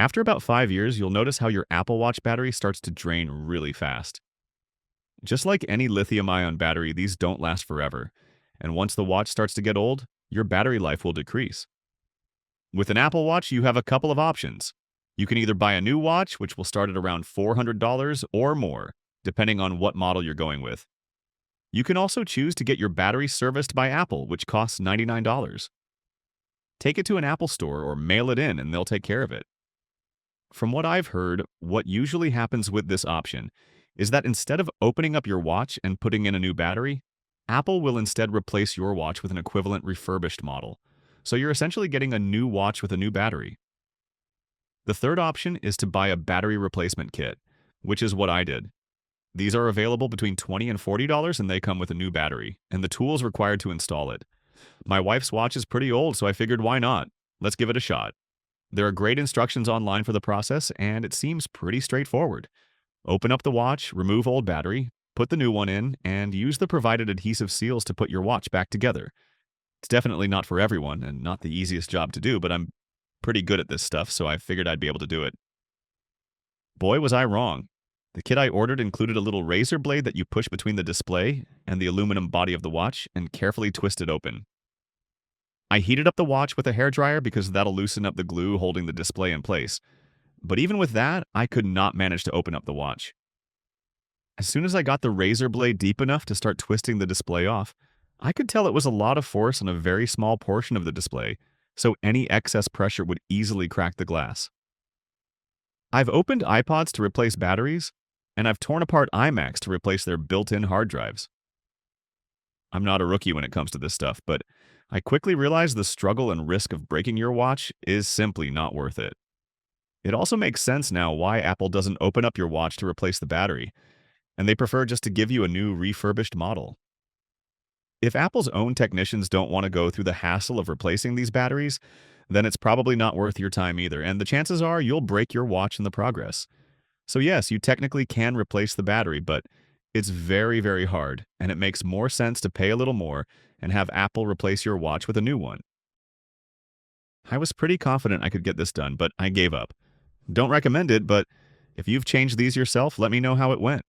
After about 5 years, you'll notice how your Apple Watch battery starts to drain really fast. Just like any lithium ion battery, these don't last forever. And once the watch starts to get old, your battery life will decrease. With an Apple Watch, you have a couple of options. You can either buy a new watch, which will start at around $400 or more, depending on what model you're going with. You can also choose to get your battery serviced by Apple, which costs $99. Take it to an Apple store or mail it in and they'll take care of it. From what I've heard, what usually happens with this option is that instead of opening up your watch and putting in a new battery, Apple will instead replace your watch with an equivalent refurbished model. So you're essentially getting a new watch with a new battery. The third option is to buy a battery replacement kit, which is what I did. These are available between $20 and $40 and they come with a new battery and the tools required to install it. My wife's watch is pretty old, so I figured why not? Let's give it a shot. There are great instructions online for the process and it seems pretty straightforward. Open up the watch, remove old battery, put the new one in, and use the provided adhesive seals to put your watch back together. It's definitely not for everyone and not the easiest job to do, but I'm pretty good at this stuff, so I figured I'd be able to do it. Boy, was I wrong. The kit I ordered included a little razor blade that you push between the display and the aluminum body of the watch and carefully twist it open. I heated up the watch with a hairdryer because that'll loosen up the glue holding the display in place. But even with that, I could not manage to open up the watch. As soon as I got the razor blade deep enough to start twisting the display off, I could tell it was a lot of force on a very small portion of the display, so any excess pressure would easily crack the glass. I've opened iPods to replace batteries, and I've torn apart iMacs to replace their built-in hard drives. I'm not a rookie when it comes to this stuff, but I quickly realized the struggle and risk of breaking your watch is simply not worth it. It also makes sense now why Apple doesn't open up your watch to replace the battery, and they prefer just to give you a new refurbished model. If Apple's own technicians don't want to go through the hassle of replacing these batteries, then it's probably not worth your time either, and the chances are you'll break your watch in the progress. So yes, you technically can replace the battery, but it's very, very hard, and it makes more sense to pay a little more and have Apple replace your watch with a new one. I was pretty confident I could get this done, but I gave up. Don't recommend it, but if you've changed these yourself, let me know how it went.